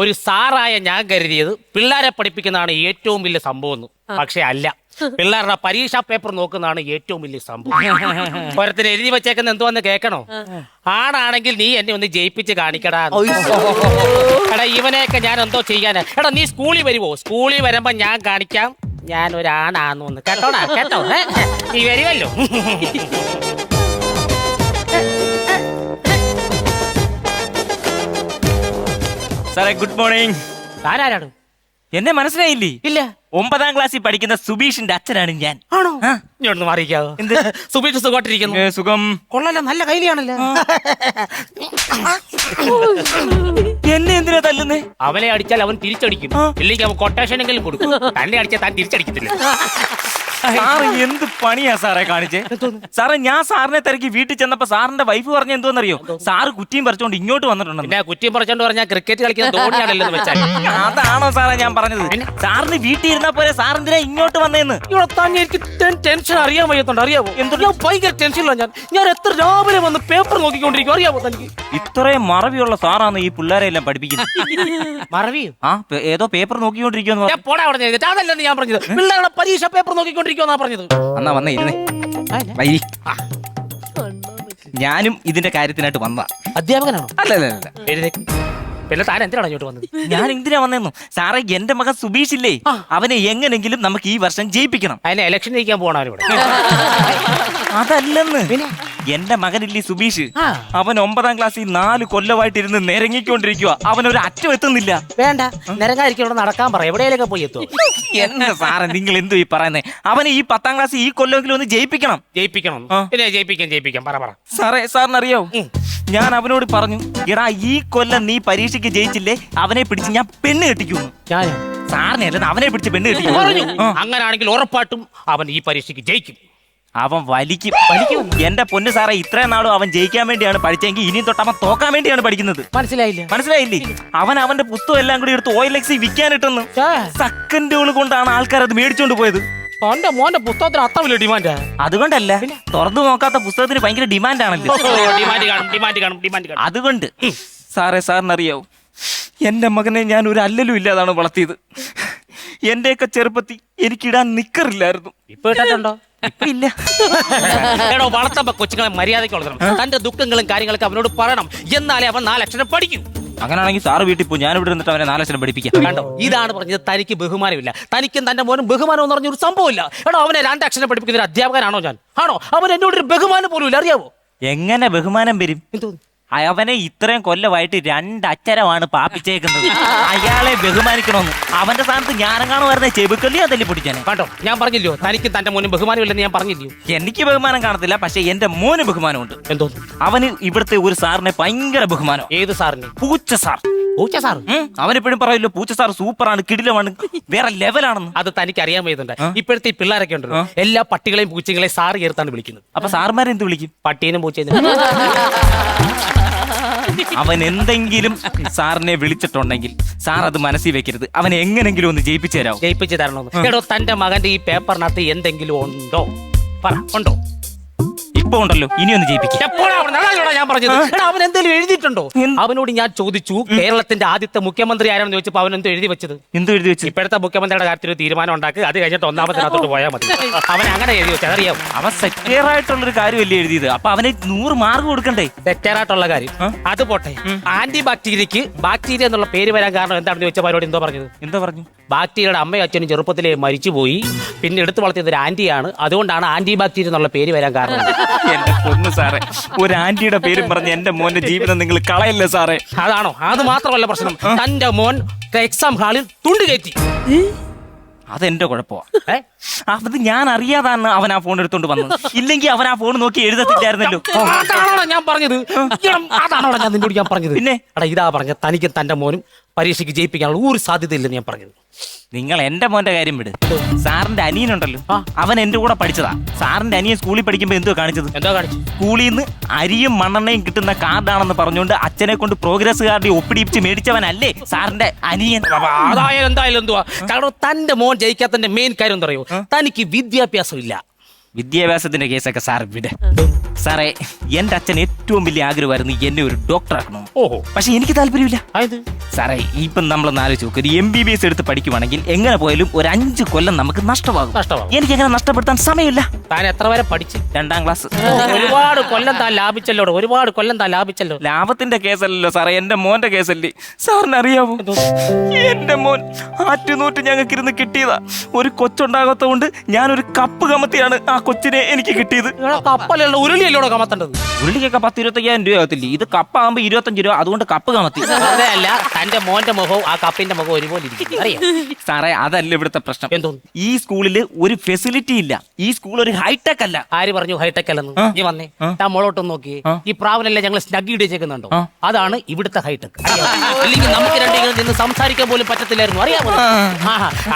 ഒരു സാറായ ഞാൻ കരുതിയത് പിള്ളേരെ പഠിപ്പിക്കുന്നതാണ് ഏറ്റവും വലിയ സംഭവം എന്ന്. പക്ഷെ അല്ല, പിള്ളേരുടെ പരീക്ഷാ പേപ്പർ നോക്കുന്നതാണ് ഏറ്റവും വലിയ സംഭവം. ഓരോരുത്തർ എഴുതി വെച്ചേക്കുന്ന എന്തുവന്ന് കേൾക്കണോ? ആണാണെങ്കിൽ നീ എന്നെ ഒന്ന് ജയിപ്പിച്ച് കാണിക്കടാ. എടാ ഇവനെയൊക്കെ ഞാൻ എന്തോ ചെയ്യാനാ? എടാ നീ സ്കൂളിൽ വരുവോ? സ്കൂളിൽ വരുമ്പോ ഞാൻ കാണിക്കാം ഞാൻ ഒരാണാന്ന് ഒന്ന്. കേട്ടോടാ, കേട്ടോ? നീ വരുമല്ലോ. സാറേ ഗുഡ് മോർണിംഗ്. ആരാണ്? എന്നെ മനസ്സിലായില്ലേ? ഇല്ല. 9ാം ക്ലാസ്സിൽ പഠിക്കുന്ന സുബീഷിന്റെ അച്ഛനാണ് ഞാൻ. ആണോ? ഇങ്ങോട്ട് മാറിയിക്കാവോ? എന്ത് സുബീഷ് സുഖമായിട്ടിരിക്കുന്നു? സുഖം. കൊള്ളല്ലോ, നല്ല കൈലിയാണല്ലോ. എന്നെ എന്തിനാ തല്ലുന്നേ? അവനെ അടിച്ചാൽ അവൻ തിരിച്ചടിക്കും, ഇല്ലെങ്കിൽ അവൻ കൊട്ടേഷൻ എങ്കിലും കൊടുക്കും. തന്നെ അടിച്ചാൽ താൻ തിരിച്ചടിക്കത്തില്ല. സാറ് എന്ത് പണിയാ സാറേ കാണിച്ചേ? സാറേ ഞാൻ സാറിനെ തിരക്കി വീട്ടിൽ ചെന്നപ്പോ സാറിന്റെ വൈഫ് പറഞ്ഞ എന്തോന്നറിയോ? സാറ് കുറ്റിയും പറിച്ചോണ്ട് ഇങ്ങോട്ട് വന്നിട്ടുണ്ടെന്ന്. പിന്നെ കുറ്റിയും പറിച്ചോണ്ട് പറഞ്ഞാൽ ക്രിക്കറ്റ് കളിക്കുന്ന ധോണിയാണല്ലോ വെച്ചാൽ. അതാണോ സാറേ ഞാൻ പറഞ്ഞത്? സാറിന് വീട്ടിൽ ഇരുന്നാ പോലെ സാറിന്തിനാ ഇങ്ങോട്ട് വന്നേന്ന്? എനിക്ക് ടെൻഷൻ അറിയാൻ വയ്യത്തോണ്ട്. അറിയാമോ ഞാൻ ഭയങ്കര ടെൻഷനില്ല. ഞാൻ എത്ര രാവിലെ വന്ന് പേപ്പർ നോക്കിക്കൊണ്ടിരിക്കും. അറിയാമോ തനിക്ക്? ഇത്രയും മറവിയുള്ള സാറാണ് ഈ പിള്ളേരെ എല്ലാം പഠിപ്പിക്കുന്നത്. മറവിയോ? ആ ഏതോ പേപ്പർ നോക്കിക്കൊണ്ടിരിക്കുമെന്ന്. പോടാ അവിടെ. അതല്ലെന്ന് ഞാൻ പറഞ്ഞത്. പിള്ളേരുടെ പരീക്ഷ പേപ്പർ നോക്കിക്കൊണ്ടിരിക്കുമെന്നാ പറഞ്ഞത്. എന്നാ വന്നേ ഇരുന്നേ. ഞാനും ഇതിന്റെ കാര്യത്തിനായിട്ട് വന്നതാ. അധ്യാപകനാണോ? അല്ലല്ല. പിന്നെ താൻ എന്തിനാണ് ഇങ്ങോട്ട് വന്നത്? ഞാൻ എന്തിനാ വന്നേന്നു സാറേ? എന്റെ മകൻ സുബീഷ് ഇല്ലേ, അവനെ എങ്ങനെങ്കിലും നമുക്ക് ഈ വർഷം ജയിപ്പിക്കണം. അതിനെ ഇലക്ഷൻ ജയിക്കാൻ പോകണവരിവിടെ. അതല്ലെന്ന്, എന്റെ മകനില്ലേ സുബീഷ്, അവൻ 9ാം ക്ലാസ്സിൽ 4 കൊല്ലമായിട്ട് ഇരുന്ന് നിരങ്ങിക്കൊണ്ടിരിക്കുക. അവനൊരു അറ്റം എത്തുന്നില്ല. വേണ്ട, നിരങ്ങാതിരിക്കും, നടക്കാൻ പറ, എവിടെയൊക്കെ പോയി എത്തും. എന്നെ സാറേ നിങ്ങൾ എന്തോ ഈ പറയുന്നേ? അവനെ ഈ 10ാം ക്ലാസ് ഈ കൊല്ലമെങ്കിലും ഒന്ന് ജയിപ്പിക്കണം. ജയിപ്പിക്കണം? പിന്നെ ജയിപ്പിക്കാം. പറ. സാറേ സാറിനറിയാവോ, ഞാൻ അവനോട് പറഞ്ഞു, എടാ ഈ കൊല്ലം നീ പരീക്ഷയ്ക്ക് ജയിച്ചില്ലേ, അവനെ പിടിച്ച് ഞാൻ പെണ്ണ് കെട്ടിക്കുന്നു. സാറിനെ അല്ല, അവനെ പിടിച്ച് പെണ്ണ് കെട്ടിക്കുന്നു. അങ്ങനാണെങ്കിൽ ഉറപ്പായിട്ടും അവൻ ഈ പരീക്ഷയ്ക്ക് ജയിക്കും. അവൻ വലിക്കും. എന്റെ പൊന്ന് സാറേ, ഇത്രയും നാളും അവൻ ജയിക്കാൻ വേണ്ടിയാണ് പഠിച്ചെങ്കിൽ ഇനിയും തൊട്ട് അവൻ തോക്കാൻ വേണ്ടിയാണ് പഠിക്കുന്നത്. മനസ്സിലായില്ലേ? അവൻ അവന്റെ പുസ്തകം എല്ലാം കൂടി എടുത്ത് OLX വിൽക്കാനിട്ടെന്ന്. സെക്കൻഡുകൾ കൊണ്ടാണ് ആൾക്കാർ അത് മേടിച്ചോണ്ട് പോയത്. എന്റെ മോന്റെ പുസ്തകത്തിന് അത്ര വലിയ ഡിമാൻഡാ? അതുകൊണ്ടല്ല, തുറന്നു നോക്കാത്ത പുസ്തകത്തിന് ഭയങ്കര ഡിമാൻഡ് ആണല്ലോ. അതുകൊണ്ട് സാറേ സാറിനറിയാവൂ, എന്റെ മകനെ ഞാൻ ഒരു അല്ലലും ഇല്ലാതാണ് വളർത്തിയത്. എന്റെയൊക്കെ ചെറുപ്പത്തിൽ എനിക്കിടാൻ നിക്കറില്ലായിരുന്നു. ഇപ്പൊ ഇട്ടിട്ടുണ്ടോ? ഇപ്പൊ ഇല്ല. എടോ, വളർത്തുമ്പോ കൊച്ചുങ്ങളെ മര്യാദയ്ക്ക് വളർത്തണം. തന്റെ ദുഃഖങ്ങളും കാര്യങ്ങളൊക്കെ അവനോട് പറയണം. എന്നാലേ അവൻ 4 അക്ഷരം പഠിക്കും. അങ്ങനെയാണെങ്കിൽ സാറ് വീട്ടിൽ പോയി, ഞാൻ ഇവിടെ നിന്നിട്ട് അവനെ 4 അക്ഷരം പഠിപ്പിക്കാം. കണ്ടോ, ഇതാണ് പറഞ്ഞത്, തനിക്ക് ബഹുമാനമില്ല. തനിക്കും തന്റെ മോനും ബഹുമാനം എന്ന് പറഞ്ഞൊരു സംഭവമില്ല. എടോ, അവനെ 2 അക്ഷരം പഠിപ്പിക്കുന്ന ഒരു അധ്യാപകനാണോ ഞാൻ? ആണോ? അവൻ എന്നോടൊരു ബഹുമാനം പോലും ഇല്ല. അറിയാവോ? എങ്ങനെ ബഹുമാനം വരും? അവനെ ഇത്രയും കൊല്ലമായിട്ട് 2 അക്ഷരമാണ് പാപ്പിച്ചേക്കുന്നത്. അയാളെ ബഹുമാനിക്കണമെന്ന്. അവന്റെ സ്ഥാനത്ത് ഞാനെങ്ങാണോ വരുന്ന ചെബുക്കല്ലി അതല്ലി പൊടിച്ചാണ്. കണ്ടോ, ഞാൻ പറഞ്ഞില്ലയോ തനിക്ക് തന്റെ മോനും ബഹുമാനമില്ലെന്ന് ഞാൻ പറഞ്ഞില്ലയോ? എനിക്ക് ബഹുമാനം കാണത്തില്ല, പക്ഷെ എന്റെ മോന് ബഹുമാനമുണ്ട്. എന്തോ? അവന് ഇവിടുത്തെ ഒരു സാറിനെ ഭയങ്കര ബഹുമാനം. ഏത് സാറിന്? പൂച്ച സാർ. പൂച്ച സാർ? അവനെപ്പോഴും പറയല്ലോ പൂച്ച സാർ സൂപ്പറാണ്, കിടിലമാണ്, വേറെ ലെവലാണെന്ന്. അത് തനിക്ക് അറിയാൻ വയ്യുന്നുണ്ട്. ഇപ്പോഴത്തെ ഈ പിള്ളേരൊക്കെ ഉണ്ടല്ലോ, എല്ലാ പട്ടികളെയും പൂച്ചകളെയും സാറ് ചേർത്താണ് വിളിക്കുന്നത്. അപ്പൊ സാർമാരെന്ത് വിളിക്കും? പട്ടീനും പൂച്ചേനും. അവൻ എന്തെങ്കിലും സാറിനെ വിളിച്ചിട്ടുണ്ടെങ്കിൽ സാർ അത് മനസ്സിൽ വെക്കരുത്. അവനെ എങ്ങനെങ്കിലും ഒന്ന് ജയിപ്പിച്ചു തരണമെന്ന്. എടോ, തന്റെ മകന്റെ ഈ പേപ്പറിനകത്ത് എന്തെങ്കിലും ഉണ്ടോ? പറ, ഉണ്ടോ? ഇപ്പൊ ഉണ്ടല്ലോ, ഇനി ഒന്ന് ജയിപ്പിക്കാം. ഞാൻ പറഞ്ഞത്, അവൻ എന്തെങ്കിലും എഴുതിയിട്ടുണ്ടോ? അവനോട് ഞാൻ ചോദിച്ചു, കേരളത്തിന്റെ ആദ്യത്തെ മുഖ്യമന്ത്രി ആരാണെന്ന് ചോദിച്ചപ്പോ അവൻ എന്തോ എഴുതി വെച്ചത്? എന്തോ എഴുതി വെച്ചു? ഇപ്പോഴത്തെ മുഖ്യമന്ത്രിയുടെ കാര്യത്തിൽ ഒരു തീരുമാനം ഉണ്ടാക്കി, അത് കഴിഞ്ഞിട്ട് 1ാമത്തിനകത്തോട്ട് പോയാൽ മതി. അവൻ അങ്ങനെ എഴുതി വെച്ചത് അറിയാം. അവൻ സെക്യൂർ ആയിട്ടുള്ളൊരു കാര്യമല്ലേ എഴുതിയത്? അപ്പൊ അവന് 100 മാർക്ക് കൊടുക്കണ്ടേ? സെക്യൂർ ആയിട്ടുള്ള കാര്യം അത് പോട്ടെ. ആന്റി ബാക്ടീരിയക്ക് ബാക്ടീരിയ എന്നുള്ള പേര് വരാൻ കാരണം എന്താണെന്ന് ചോദിച്ച അവരോട് എന്തോ പറഞ്ഞത്? എന്തോ പറഞ്ഞു? ബാക്ടീരിയയുടെ അമ്മയും അച്ഛനും ചെറുപ്പത്തിലേ മരിച്ചുപോയി, പിന്നെ എടുത്തു വളർത്തിയത് ഒരു ആന്റിയാണ്, അതുകൊണ്ടാണ് ആന്റി ബാക്ടീരിയ എന്നുള്ള പേര് വരാൻ കാരണം. എന്റെ പൊന്ന് സാറേ, ഒരു ആന്റിയുടെ പേരും പറഞ്ഞ് എന്റെ മോന്റെ ജീവിതം നിങ്ങൾ കളയല്ലേ സാറേ? അതാണോ? അത് മാത്രമല്ല പ്രശ്നം, തന്റെ മോൻ എക്സാം ഹാളിൽ തുണ്ട് കയറ്റി. അതെന്റെ കുഴപ്പമാണ്. അത് ഞാൻ അറിയാതാണ് അവൻ ആ ഫോൺ എടുത്തോണ്ട് വന്നത്. ഇല്ലെങ്കിൽ അവൻ ആ ഫോൺ നോക്കി എഴുതത്തില്ലായിരുന്നല്ലോ. അതാണോ ഞാൻ പറഞ്ഞത്? അതാണോ ഞാൻ നിന്നോട് ഞാൻ പറഞ്ഞത്? പിന്നെ ഇതാ പറഞ്ഞ, തനിക്കും തന്റെ മോനും പരീക്ഷയ്ക്ക് ജയിപ്പിക്കാനുള്ള ഒരു സാധ്യതയില്ലെന്ന് ഞാൻ പറഞ്ഞത്. നിങ്ങൾ എന്റെ മോന്റെ കാര്യം വിട്. സാറിന്റെ അനിയനുണ്ടല്ലോ, അവൻ എന്റെ കൂടെ പഠിച്ചതാ. സാറിന്റെ അനിയൻ സ്കൂളിൽ പഠിക്കുമ്പോ എന്തോ കാണിച്ചത്? സ്കൂളിൽ നിന്ന് അരിയും മണ്ണെണ്ണയും കിട്ടുന്ന കാർഡാണെന്ന് പറഞ്ഞുകൊണ്ട് അച്ഛനെ കൊണ്ട് പ്രോഗ്രസ് കാർഡ് ഒപ്പിടിപ്പിച്ച് മേടിച്ചവനല്ലേ സാറിന്റെ അനിയൻ? അതായാലും എന്തായാലും എന്തുവാ? കാരണം തന്റെ മോൻ ജയിക്കാത്തന്റെ മെയിൻ കാര്യം എന്താ അറിയോ? തനിക്ക് വിദ്യാഭ്യാസം ഇല്ല. വിദ്യാഭ്യാസത്തിന്റെ കേസൊക്കെ സാർ വിടെ. സാറേ, എന്റെ അച്ഛൻ ഏറ്റവും വലിയ ആഗ്രഹമായിരുന്നു എന്നെ ഒരു ഡോക്ടർ ആക്കണം. ഓഹോ. പക്ഷെ എനിക്ക് താല്പര്യമില്ല. ആയത് സാറേ, ഇപ്പം നമ്മളൊന്ന് ആലോചിച്ച് നോക്ക്, ഒരു MBBS എടുത്ത് പഠിക്കുവാണെങ്കിൽ എങ്ങനെ പോയാലും ഒരു 5 കൊല്ലം നമുക്ക് നഷ്ടമാകും. എനിക്ക് എങ്ങനെ നഷ്ടപ്പെടുത്താൻ സമയമില്ല. താൻ എത്ര വരെ പഠിച്ചു? 2ാം ക്ലാസ്. ഒരുപാട് കൊല്ലം താൻ ലാഭിച്ചല്ലോ, ഒരുപാട് കൊല്ലം താൻ ലാഭിച്ചല്ലോ. ലാഭത്തിന്റെ കേസല്ലല്ലോ സാറേ, എന്റെ മോന്റെ കേസല്ലേ. സാറിന് അറിയാവോ, എന്റെ മോൻ ആറ്റുനൂറ്റ് ഞങ്ങൾക്ക് ഇരുന്ന് കിട്ടിയതാ. ഒരു കൊച്ചുണ്ടാകാത്തതുകൊണ്ട് ഞാനൊരു കപ്പ് കമത്തിയാണ് ആ കൊച്ചിനെ എനിക്ക് കിട്ടിയത്. കപ്പലുള്ള ഉരുളിയല്ലോടെ കമത്തേണ്ടത്. ഉരുളിക്കൊക്കെ 10-25,000 രൂപ ആകത്തില്ലേ? ഇത് കപ്പാകുമ്പോ 25 രൂപ, അതുകൊണ്ട് കപ്പ് കമത്തി. അതെ അല്ല, തന്റെ മോന്റെ മുഖവും ആ കപ്പിന്റെ മുഖവും ഒരുപോലെ ഇരിക്കും. അറിയാം സാറേ, അതല്ല ഇവിടുത്തെ പ്രശ്നം. എന്തോന്നു? ഈ സ്കൂളില് ഒരു ഫെസിലിറ്റി ഇല്ല. ഈ സ്കൂൾ ഒരു ഹൈടെക് അല്ല. ആര് പറഞ്ഞു ഹൈടെക് അല്ലെന്ന്? നീ വന്നേ, താൻ മോളോട്ടൊന്ന് നോക്കി. ഈ പ്രാവനല്ലേ ഞങ്ങൾ സ്നഗ് ഇടിച്ചേക്കുന്നുണ്ടോ? അതാണ് ഇവിടുത്തെ ഹൈടെക്. അല്ലെങ്കിൽ നമുക്ക് രണ്ടെങ്കിലും നിന്ന് സംസാരിക്കാൻ പോലും പറ്റത്തില്ലായിരുന്നു. അറിയാമോ?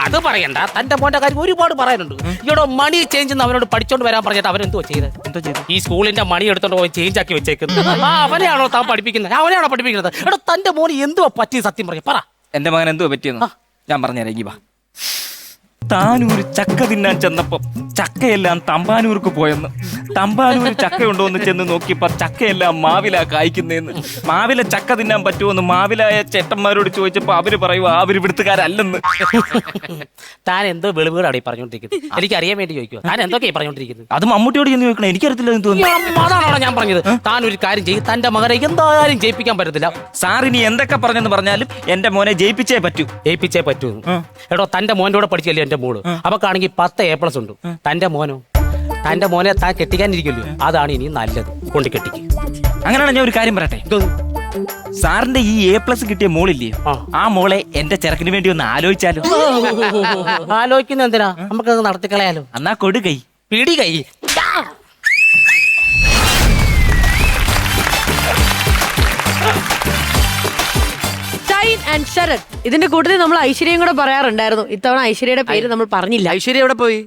അത് പറയണ്ട, തന്റെ മോന്റെ കാര്യം ഒരുപാട് പറയാനുണ്ട്. ഇവിടെ മണി ചേഞ്ച് അവനോട് പഠിച്ചോണ്ട് വരാൻ പറഞ്ഞിട്ട് അവനെന്തോ ചെയ്തത്? ഈ സ്കൂളിന്റെ മണി എടുത്തോണ്ട് പോയി ചേഞ്ച് ആക്കി വെച്ചേക്കുന്നത്. അവനെയാണോ താൻ പഠിപ്പിക്കുന്നത്? അവനെയാണോ പഠിപ്പിക്കുന്നത്? എടാ, തന്റെ മോന് എന്തുവാ പറ്റി? സത്യം പറയാം, പറ. എന്റെ മകൻ എന്തോ പറ്റിയെന്ന് ഞാൻ പറഞ്ഞുതരാം. ഇങ്ങി വാ. താനൂര് ചക്ക തിന്നാൻ ചെന്നപ്പോ ചക്കയെല്ലാം തമ്പാനൂർക്ക് പോയെന്ന്. തമ്പാനൂര് ചക്ക ഉണ്ടോന്ന് ചെന്ന് നോക്കിയപ്പോ ചക്കയെല്ലാം മാവില കായ്ക്കുന്നേന്ന്. മാവില ചക്ക തിന്നാൻ പറ്റുമോന്ന് മാവിലായ ചേട്ടന്മാരോട് ചോദിച്ചപ്പോ അവര് പറയുക അവര് ഇവിടുത്തുകാരല്ലെന്ന്. താൻ എന്തോ വെളിവുകളാണ് ഈ പറഞ്ഞോണ്ടിരിക്കുന്നത്. എനിക്ക് അറിയാൻ വേണ്ടി ചോദിക്കുക, താൻ എന്തൊക്കെയാ പറഞ്ഞോണ്ടിരിക്കുന്നത്? അത് മമ്മൂട്ടിയോട് ചെന്ന് ചോദിക്കണം, എനിക്കറിയത്തില്ല എന്ന് തോന്നുന്നു. അതാണോ ഞാൻ പറഞ്ഞത്? താൻ ഒരു കാര്യം ചെയ്യും, തന്റെ മകനെ എന്തായാലും ജയിപ്പിക്കാൻ പറ്റത്തില്ല. സാറിനി എന്തൊക്കെ പറഞ്ഞെന്ന് പറഞ്ഞാലും എന്റെ മോനെ ജയിപ്പിച്ചേ പറ്റൂ. ജയിപ്പിച്ചേ പറ്റൂ. എടോ, തന്റെ മോന്റെ കൂടെ പഠിച്ചല്ലേ എന്റെ മോള്. അവക്കാണെങ്കിൽ 10 A+ ഉണ്ട്. തന്റെ മോനെ താൻ കെട്ടിക്കാനിരിക്കല്ലോ. അതാണ് ഇനി നല്ലത്, കൊണ്ട് കെട്ടിക്ക്. അങ്ങനെയാണ് ഞാൻ ഒരു കാര്യം പറയട്ടെ. സാറിന്റെ ഈ A+ കിട്ടിയ മോളില്ലേ, ആ മോളെ എന്റെ ചെറുക്കിന് വേണ്ടി ഒന്ന് ആലോചിച്ചാലോ? ആലോചിക്കുന്ന എന്തിനാ? നമുക്കത് നടത്തിക്കളയാലോ. എന്നാ കൊടു കൈ, പിടി കൈ. ആൻഡ് ശരത്, ഇതിന്റെ കൂട്ടത്തിൽ നമ്മൾ ഐശ്വര്യയും കൂടെ പറയാറുണ്ടായിരുന്നു. ഇത്തവണ ഐശ്വര്യയുടെ പേര് നമ്മൾ പറഞ്ഞില്ല. ഐശ്വര്യ എവിടെ പോയി?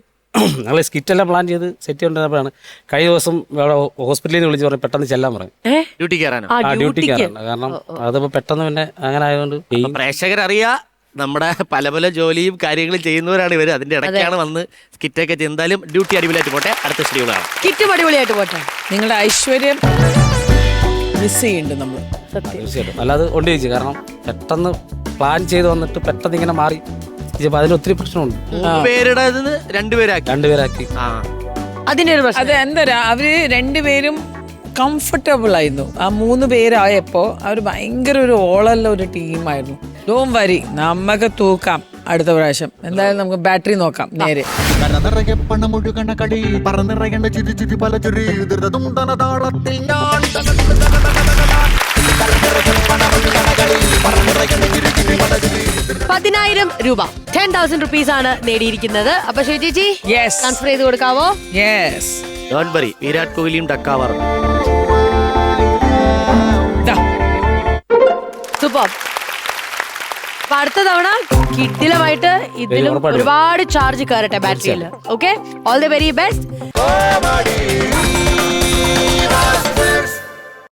ഞങ്ങൾ സ്കിറ്റെല്ലാം പ്ലാൻ ചെയ്ത് സെറ്റ് ചെയ്തപ്പോഴാണ് കഴിഞ്ഞ ദിവസം ഹോസ്പിറ്റലിൽ നിന്ന് വിളിച്ച് പറഞ്ഞു പെട്ടെന്ന് ചെല്ലാൻ പറഞ്ഞു. ഡ്യൂട്ടി കയറാനോ? ഡ്യൂട്ടി കയറാണ്. കാരണം അതിപ്പോ പെട്ടെന്ന് പിന്നെ അങ്ങനെ ആയതുകൊണ്ട് പ്രേക്ഷകരറിയാ നമ്മുടെ പല പല ജോലിയും കാര്യങ്ങളും ചെയ്യുന്നവരാണ് ഇവര്. അതിന്റെ ഇടയ്ക്കാണ് വന്ന് സ്കിറ്റൊക്കെ ചെയ്താലും ഡ്യൂട്ടി അടിപൊളിയായിട്ട് പോട്ടെ. അടുത്ത സ്റ്റേഡിയോളാണ് കിറ്റും അടിപൊളിയായിട്ട് പോട്ടെ. നിങ്ങളുടെ ഐശ്വര്യം മിസ് ചെയ്യുന്നുണ്ട് നമ്മൾ. തീർച്ചയായിട്ടും. അല്ലാതെ കൊണ്ട് ചോദിച്ചു, കാരണം പെട്ടെന്ന് പ്ലാൻ ചെയ്ത് വന്നിട്ട് പെട്ടെന്ന് ഇങ്ങനെ മാറി അതിന് ഒത്തിരി പ്രശ്നമുണ്ട്. പേരുടേത് രണ്ടുപേരാക്കി. അതിന്റെ ഒരു പ്രശ്നം. അത് എന്താ, അവര് രണ്ടുപേരും കംഫർട്ടബിൾ ആയിരുന്നു. ആ 3 പേരായപ്പോ അവർ ഭയങ്കര ഒരു ഓളല്ല ഒരു ടീമായിരുന്നു. ഡോൺ വരി, നമുക്ക് തൂക്കാം അടുത്ത പ്രാവശ്യം. എന്തായാലും നമുക്ക് ബാറ്ററി നോക്കാം നേരെ. പണമൊഴുകണ കടി പറന്നിറങ്ങേണ്ട ചിരി ചിരി പല ചിരി ധൃതതുണ്ടന താളത്തിൽ ഞാൻ 10,000 രൂപ 10,000 rupees ആണ് നേടിയിരിക്കുന്നത്. അപ്പൊ ചേച്ചി ട്രാൻസ്ഫർ ചെയ്ത് കൊടുക്കാവോ? യെസ്. ഡോണ്ട് വറി, വിരാട് കോഹ്ലിയും ഡക്കാവാറുണ്ട്. സൂപ്പർ. അപ്പൊ അടുത്ത തവണ കിഡിലുമായിട്ട് ഇതിലും ഒരുപാട് ചാർജ് കയറട്ടെ ബാറ്ററിയിൽ. Okay, all the very best.